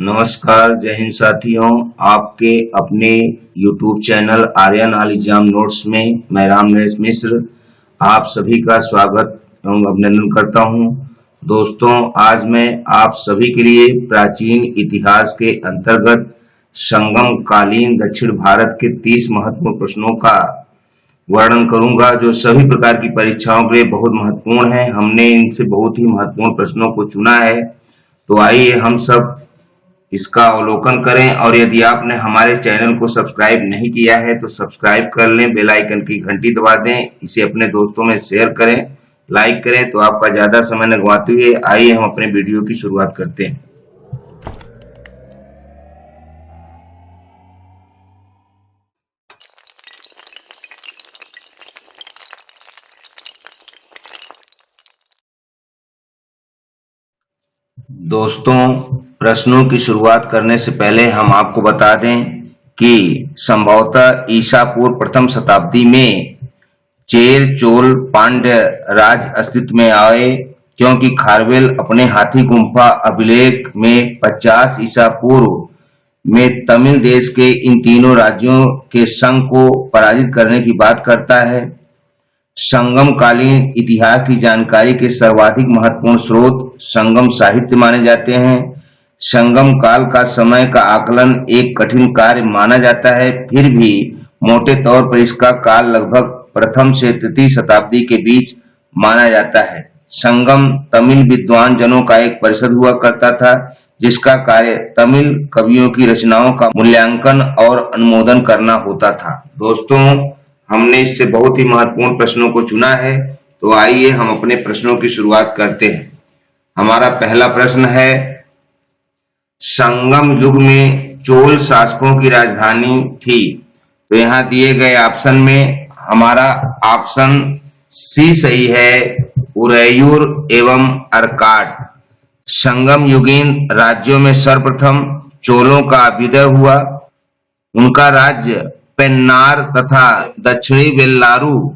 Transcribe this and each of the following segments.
नमस्कार, जय हिंद साथियों। आपके अपने YouTube channel Aryan all exam notes में मैं राम नरेश मिश्र आप सभी का स्वागत एवं अभिनंदन करता हूं। दोस्तों, आज मैं आप सभी के लिए प्राचीन इतिहास के अंतर्गत संगम कालीन दक्षिण भारत के 30 महत्वपूर्ण प्रश्नों का वर्णन करूंगा, जो सभी प्रकार की परीक्षाओं के लिए बहुत महत्वपूर्ण है। हमने इनसे बहुत ही महत्वपूर्ण प्रश्नों को चुना है, तो आइए हम सब इसका अवलोकन करें। और यदि आपने हमारे चैनल को सब्सक्राइब नहीं किया है तो सब्सक्राइब कर लें, बेल आइकन की घंटी दबा दें, इसे अपने दोस्तों में शेयर करें, लाइक करें। तो आपका ज्यादा समय न गंवाते हुए आइए हम अपने वीडियो की शुरुआत करते हैं। दोस्तों, प्रश्नों की शुरुआत करने से पहले हम आपको बता दें कि संभवतः ईसा पूर्व प्रथम शताब्दी में चेर चोल पांड्य राज अस्तित्व में आए, क्योंकि खारवेल अपने हाथी गुम्फा अभिलेख में 50 ईसा पूर्व में तमिल देश के इन तीनों राज्यों के संघ को पराजित करने की बात करता है। संगम कालीन इतिहास की जानकारी के सर्वाधिक महत्वपूर्ण स्रोत संगम साहित्य माने जाते हैं। संगम काल का समय का आकलन एक कठिन कार्य माना जाता है, फिर भी मोटे तौर पर इसका काल लगभग प्रथम से तृतीय शताब्दी के बीच माना जाता है। संगम तमिल विद्वान जनों का एक परिषद हुआ करता था, जिसका कार्य तमिल कवियों की रचनाओं का मूल्यांकन और अनुमोदन करना होता था। दोस्तों, हमने इससे बहुत ही महत्वपूर्ण प्रश्नों को चुना है, तो आइए हम अपने प्रश्नों की शुरुआत करते हैं। हमारा पहला प्रश्न है, संगम युग में चोल शासकों की राजधानी थी। तो यहाँ दिए गए ऑप्शन में हमारा ऑप्शन सी सही है, उरैयूर एवं अर्काट। संगम युगीन राज्यों में सर्वप्रथम चोलों का अभ्युदय हुआ। उनका राज्य पेन्नार तथा दक्षिणी वेल्लारू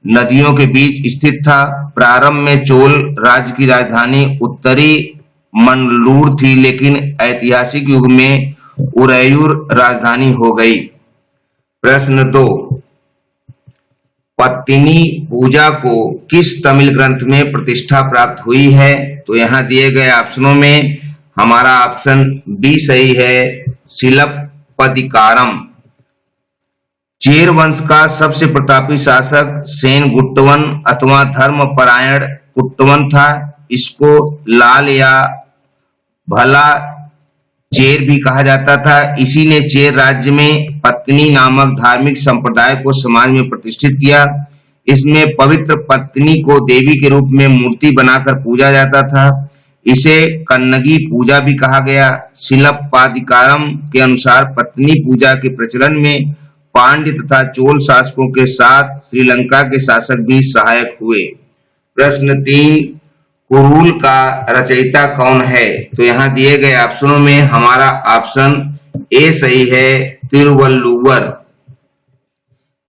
नदियों के बीच स्थित था। प्रारंभ में चोल राज्य की राजधानी उत्तरी मंडलूर थी, लेकिन ऐतिहासिक युग में उरैयूर राजधानी हो गई। प्रश्न 2, पत्तिनी पूजा को किस तमिल ग्रंथ में प्रतिष्ठा प्राप्त हुई है? तो यहाँ दिए गए ऑप्शनों में हमारा ऑप्शन बी सही है, सिलप्पदिकारम। चेर वंश का सबसे प्रतापी शासक सेन गुट्टवन अथवा धर्मपरायण कुट्टवन था। इसको लाल या भला चेर भी कहा जाता था। इसी ने चेर राज्य में पत्नी नामक धार्मिक संप्रदाय को समाज में प्रतिष्ठित किया। इसमें पवित्र पत्नी को देवी के रूप में मूर्ति बनाकर पूजा जाता था। इसे कन्नगी पूजा भी कहा गया। सिलप्पादिकारम के अनुसार पत्नी पूजा के प्रचलन में पांड्य तथा चोल शासकों के साथ श्रीलंका के शासक भी सहायक हुए। प्रश्न 3, कुरुल का रचयिता कौन है? तो यहाँ दिए गए ऑप्शनों में हमारा ऑप्शन ए सही है, तिरुवल्लुवर।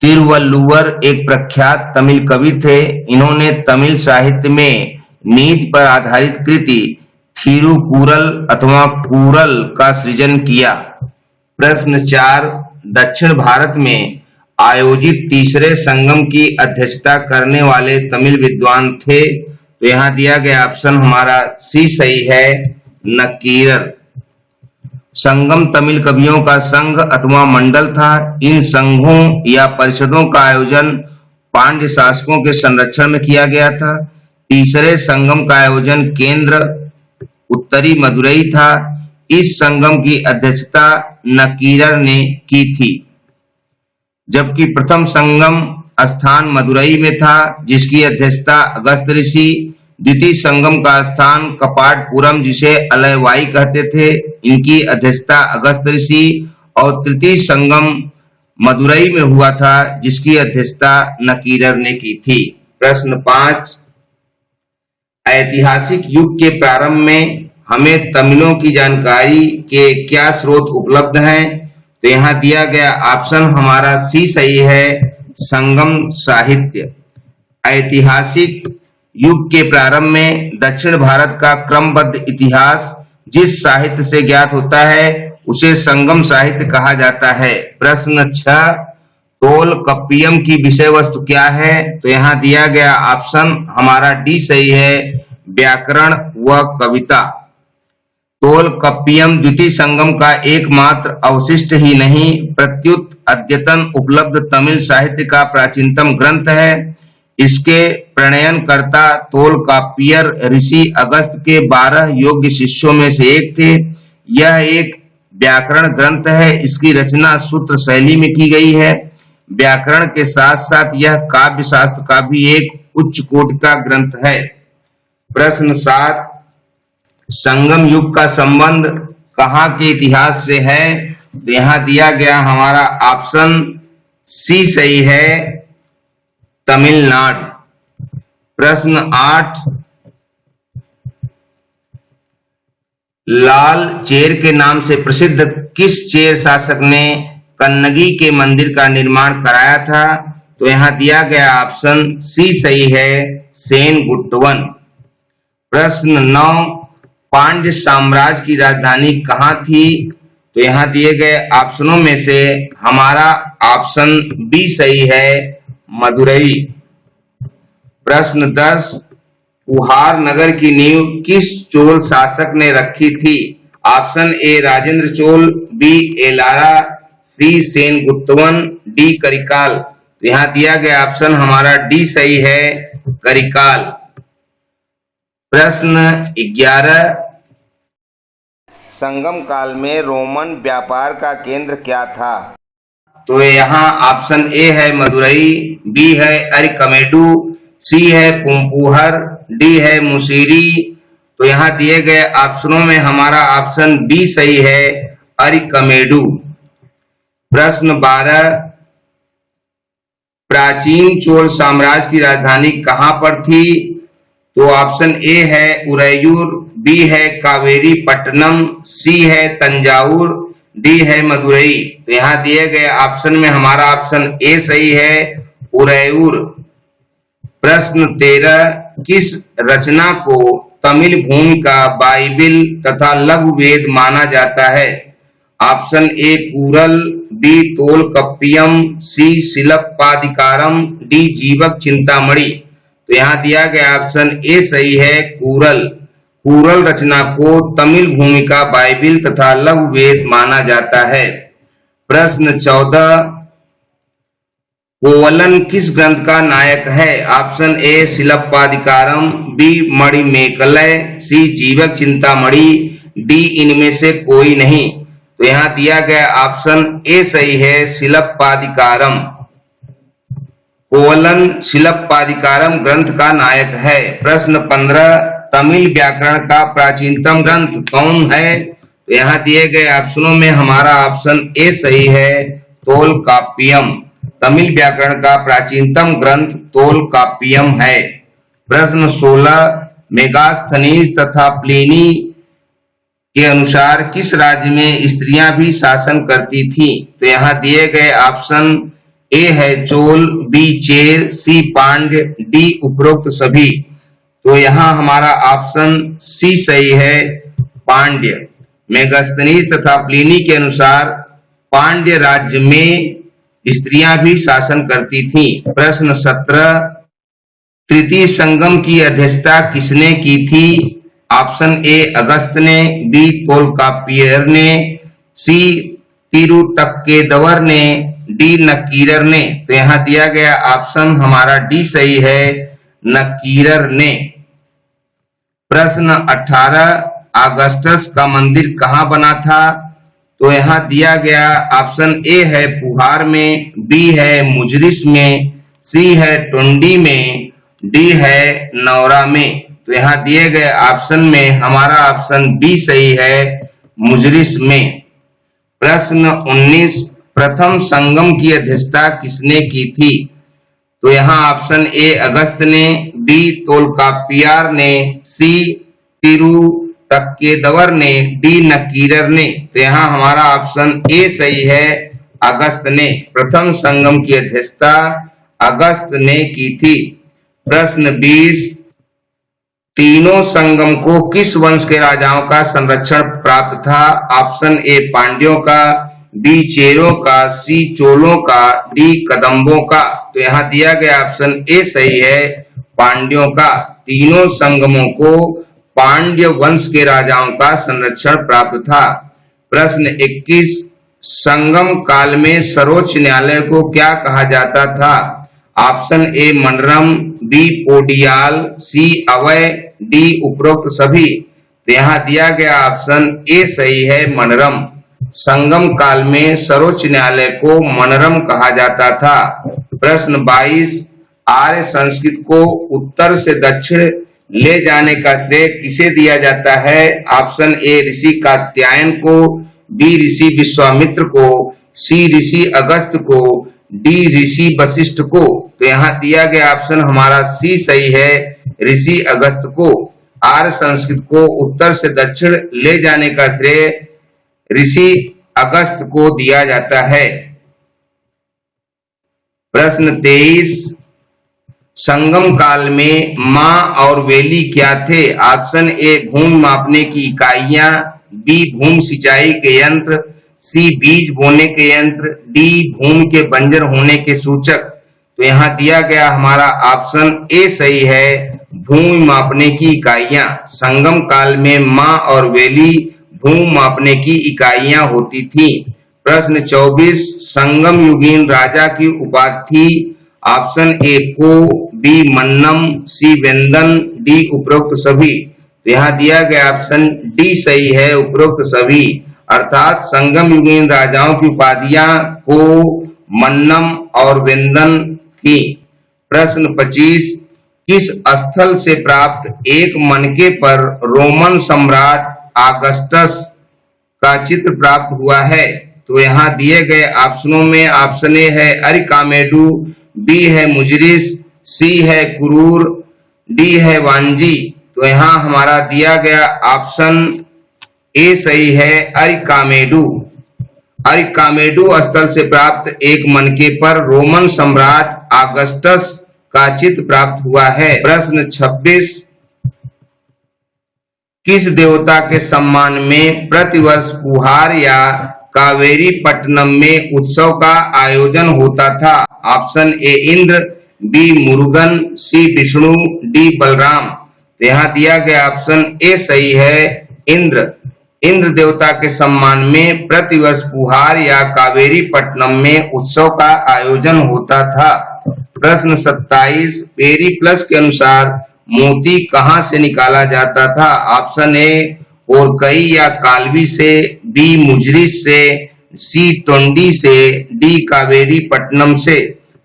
तिरुवल्लुवर एक प्रख्यात तमिल कवि थे। इन्होंने तमिल साहित्य में नीति पर आधारित कृति थिरुकुरल अथवा कुरल का सृजन किया। प्रश्न 4, दक्षिण भारत में आयोजित तीसरे संगम की अध्यक्षता करने वाले तमिल विद्वान थे। तो यहाँ दिया गया ऑप्शन हमारा सी सही है, नकीरर। संगम तमिल कवियों का संघ अथवा मंडल था। इन संघों या परिषदों का आयोजन पांड्य शासकों के संरक्षण में किया गया था। तीसरे संगम का आयोजन केंद्र उत्तरी मदुरई था। इस संगम की अध्यक्षता नकीरर ने की थी, जबकि प्रथम संगम स्थान मदुरई में था, जिसकी अध्यक्षता अगस्त ऋषि। द्वितीय संगम का स्थान कपाटपुरम, जिसे अलैवाई कहते थे, इनकी अध्यक्षता अगस्त ऋषि। और तृतीय संगम मदुरई में हुआ था, जिसकी अध्यक्षता नकीरर ने की थी। प्रश्न 5, ऐतिहासिक युग के प्रारंभ में हमें तमिलों की जानकारी के क्या स्रोत उपलब्ध हैं? तो यहाँ दिया गया ऑप्शन हमारा सी सही है, संगम साहित्य। ऐतिहासिक युग के प्रारंभ में दक्षिण भारत का क्रमबद्ध इतिहास जिस साहित्य से ज्ञात होता है उसे संगम साहित्य कहा जाता है। प्रश्न 6, तोलकप्पियम की विषय वस्तु क्या है? तो यहाँ दिया गया ऑप्शन हमारा डी सही है, व्याकरण व कविता। तोलकप्पियम द्वितीय संगम का एकमात्र अवशिष्ट ही नहीं प्रत्युत अद्यतन उपलब्ध तमिल साहित्य का प्राचीनतम ग्रंथ है। इसके प्रणयनकर्ता तोलकाप्पियर ऋषि अगस्त्य के 12 योग्य शिष्यों में से एक थे। यह एक व्याकरण ग्रंथ है। इसकी रचना सूत्र शैली में की गई है। व्याकरण के साथ साथ यह काव्य शास्त्र का भी एक उच्च कोटि का ग्रंथ है। प्रश्न 7, संगम युग का संबंध कहाँ के इतिहास से है? तो यहाँ दिया गया हमारा ऑप्शन सी सही है, तमिलनाडु। प्रश्न 8, लाल चेर के नाम से प्रसिद्ध किस चेर शासक ने कन्नगी के मंदिर का निर्माण कराया था? तो यहाँ दिया गया ऑप्शन सी सही है, सेनगुट्टवन। प्रश्न 9, पांड्य साम्राज्य की राजधानी कहाँ थी? तो यहाँ दिए गए ऑप्शनों में से हमारा ऑप्शन बी सही है, मदुरई। प्रश्न 10, पुहार नगर की नींव किस चोल शासक ने रखी थी? Option a Rajendra Chola, b Elara, c Senguttuvan, d Karikala. तो यहाँ दिया गया ऑप्शन हमारा डी सही है, करिकाल। प्रश्न 11, संगम काल में रोमन व्यापार का केंद्र क्या था? तो यहाँ ऑप्शन ए है मदुरई, बी है अरिकमेडु, सी है पुम्पुहर, डी है मुसीरी। तो यहाँ दिए गए ऑप्शनों में हमारा ऑप्शन बी सही है, अरिकमेडु। प्रश्न 12, प्राचीन चोल साम्राज्य की राजधानी कहाँ पर थी? तो ऑप्शन ए है उरैयूर, बी है कावेरी पट्टनम, सी है तंजावुर, डी है मदुरई। तो यहाँ दिए गए ऑप्शन में हमारा ऑप्शन ए सही है, उरैयूर। प्रश्न 13, किस रचना को तमिल भूमि का बाइबिल तथा लघु वेद माना जाता है? Option a Kural, b Tolkappiyam, c Silappatikaram, d Jivaka Chintamani. तो यहाँ दिया गया ऑप्शन ए सही है, कूरल। कूरल रचना को तमिल भूमि का बाइबिल तथा लघु वेद माना जाता है। प्रश्न 14, कोवलन किस ग्रंथ का नायक है? ऑप्शन ए सिलप्पादिकारम, बी मणिमेकलय, सी जीवक चिंतामणि, डी इनमें से कोई नहीं। तो यहाँ दिया गया ऑप्शन ए सही है, सिलप्पादिकारम। कोवलन सिलप्पादिकारम ग्रंथ का नायक है। प्रश्न 15, तमिल व्याकरण का प्राचीनतम ग्रंथ कौन है? तो यहाँ दिए गए ऑप्शनों में हमारा ऑप्शन ए सही है, तोलकाप्पियम। तमिल व्याकरण का प्राचीनतम ग्रंथ तोलकाप्पियम है। प्रश्न 16, मेगास्थनीज तथा प्लिनी के अनुसार किस राज्य में स्त्रियां भी शासन करती थीं? तो यहाँ दिए गए ऑप्शन ए है चोल, बी चेर, सी पांड्य, डी उपरोक्त सभी। तो यहाँ हमारा ऑप्शन सी सही है, पांड्य। मेगास्थनीज तथा प्लिनी के अनुसार पांड्य राज्य में स्त्रियां भी शासन करती थीं। प्रश्न 17, तृतीय संगम की अध्यक्षता किसने की थी? ऑप्शन ए अगस्त ने, बी तोलकाप्पियर ने, सी तिरुटक्केदवर ने, डी नक्कीरर ने। तो यहाँ दिया गया ऑप्शन हमारा डी सही है, नक्कीरर ने। प्रश्न 18, अगस्टस का मंदिर कहाँ बना था? तो यहाँ दिया गया ऑप्शन ए है पुहार में, बी है मुजरिस में, सी है टुंडी में, डी है नौरा में। तो यहाँ दिए गए ऑप्शन में हमारा ऑप्शन बी सही है, मुजरिस में। प्रश्न 19, प्रथम संगम की अध्यक्षता किसने की थी? तो यहाँ ऑप्शन ए अगस्त ने, बी तोलकाप्पियर ने, सी तिरुटक्केदवर ने, डी नक्कीरर ने। तो यहाँ हमारा ऑप्शन ए सही है, अगस्त ने। प्रथम संगम की अध्यक्षता अगस्त ने की थी। प्रश्न 20, तीनों संगम को किस वंश के राजाओं का संरक्षण प्राप्त था? ऑप्शन ए पांड्यों का, बी चेरों का, सी चोलों का, डी कदंबों का। तो यहाँ दिया गया ऑप्शन ए सही है, पांड्यों का। तीनों संगमों को पांड्य वंश के राजाओं का संरक्षण प्राप्त था। प्रश्न 21, संगम काल में सर्वोच्च न्यायालय को क्या कहा जाता था? ऑप्शन ए मनरम, बी पोडियाल, सी अवय, डी उपरोक्त सभी। तो यहाँ दिया गया ऑप्शन ए सही है, मनरम। संगम काल में सर्वोच्च न्यायालय को मनरम कहा जाता था। प्रश्न 22, आर्य संस्कृत को उत्तर से दक्षिण ले जाने का श्रेय किसे दिया जाता है? ऑप्शन ए ऋषि कात्यायन को, बी ऋषि विश्वामित्र को, सी ऋषि अगस्त्य को, डी ऋषि वशिष्ठ को। तो यहाँ दिया गया ऑप्शन हमारा सी सही है, ऋषि अगस्त्य को। आर्य संस्कृत को उत्तर से दक्षिण ले जाने का श्रेय ऋषि अगस्त्य को दिया जाता है। प्रश्न 23, संगम काल में मां और वेली क्या थे? ऑप्शन ए भूमि मापने की इकाइयां, बी भूमि सिंचाई के यंत्र, सी बीज बोने के यंत्र, डी भूमि के बंजर होने के सूचक। तो यहाँ दिया गया हमारा ऑप्शन ए सही है, भूमि मापने की इकाइयां। संगम काल में मां और वेली भूमि मापने की इकाइयां होती थी। प्रश्न 24, संगम युगीन राजा की उपाधि थी? ऑप्शन ए को, बी मन्नम, सी वेंदन, डी उपरोक्त सभी। तो यहाँ दिया गया ऑप्शन डी सही है, उपरोक्त सभी। अर्थात संगम युगीन राजाओं की उपाधियां को, मन्नम और वेंदन थी। प्रश्न 25, किस स्थल से प्राप्त एक मनके पर रोमन सम्राट ऑगस्टस का चित्र प्राप्त हुआ है? तो यहाँ दिए गए ऑप्शनों में ऑप्शन ए है अरिकामेडू, बी है मुजरिस, सी है कुरूर, डी है वांजी। तो यहाँ हमारा दिया गया ऑप्शन ए सही है, अरिकामेडू। अरिकामेडू स्थल से प्राप्त एक मनके पर रोमन सम्राट ऑगस्टस का चित्र प्राप्त हुआ है। प्रश्न 26, किस देवता के सम्मान में प्रतिवर्ष पुहार या कावेरी पट्टनम में उत्सव का आयोजन होता था? Option A Indra, B Murugan, C Vishnu, D Balram. तो यहाँ दिया गया ऑप्शन ए सही है, इंद्र। इंद्र देवता के सम्मान में प्रतिवर्ष पुहार या कावेरी पट्टनम में उत्सव का आयोजन होता था। प्रश्न 27, पेरीप्लस के अनुसार मोती कहां से निकाला जाता था? ऑप्शन ए ओरकई या कालवी से, बी मुजरिस से, सी टोंडी से, डी कावेरी पट्टनम से।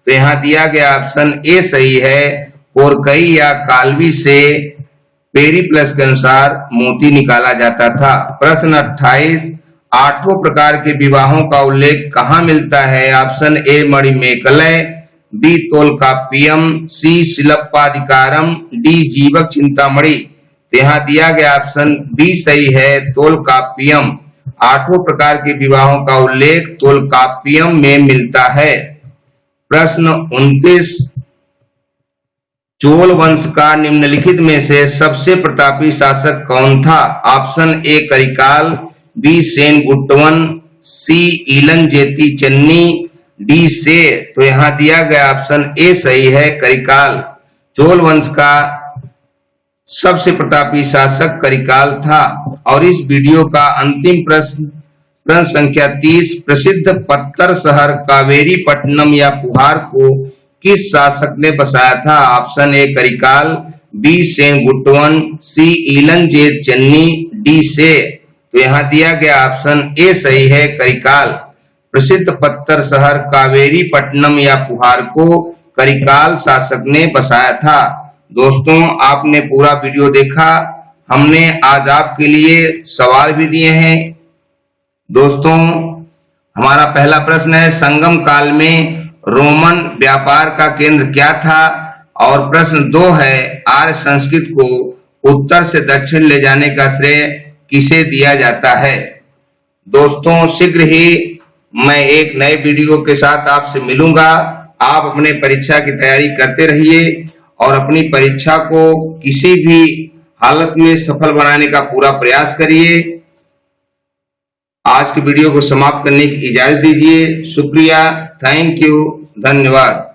तो यहाँ दिया गया ऑप्शन ए सही है, ओरकई या कालवी से पेरीप्लस के अनुसार मोती निकाला जाता था। प्रश्न 28, आठों प्रकार के विवाहों का उल्लेख कहाँ मिलता है? Option a Manimekalai, b Tolkappiyam, c Silappatikaram, d Jivaka Chintamani. तो यहाँ दिया गया ऑप्शन बी सही है, तोलकाप्पियम। आठों प्रकार के विवाहों का उल्लेख तोलकाप्पियम में मिलता है। प्रश्न 29, चोल वंश का निम्नलिखित में से सबसे प्रतापी शासक कौन था? Option a Karikala, b Senguttuvan, c Ilanchetchenni, d से। तो यहाँ दिया गया ऑप्शन ए सही है, करिकाल। चोल वंश का सबसे प्रतापी शासक करिकाल था। और इस वीडियो का अंतिम प्रश्न संख्या 30, प्रसिद्ध पत्थर शहर कावेरीपट्टनम या पुहार को किस शासक ने बसाया था? Option a Karikala, b Senguttuvan, c Ilanchetchenni, d से। तो यहाँ दिया गया ऑप्शन ए सही है, करिकाल। प्रसिद्ध पत्थर शहर कावेरीपट्टनम या पुहार को करिकाल शासक ने बसाया था। दोस्तों, आपने पूरा वीडियो देखा। हमने आज आपके लिए सवाल भी दिए हैं। दोस्तों, हमारा पहला प्रश्न है, संगम काल में रोमन व्यापार का केंद्र क्या था? और प्रश्न 2 है, आर्य संस्कृत को उत्तर से दक्षिण ले जाने का श्रेय किसे दिया जाता है? दोस्तों, शीघ्र ही मैं एक नए वीडियो के साथ आपसे मिलूंगा। आप अपने परीक्षा की तैयारी करते रहिए और अपनी परीक्षा को किसी भी हालत में सफल बनाने का पूरा प्रयास करिए। आज के वीडियो को समाप्त करने की इजाजत दीजिए। शुक्रिया, थैंक यू, धन्यवाद।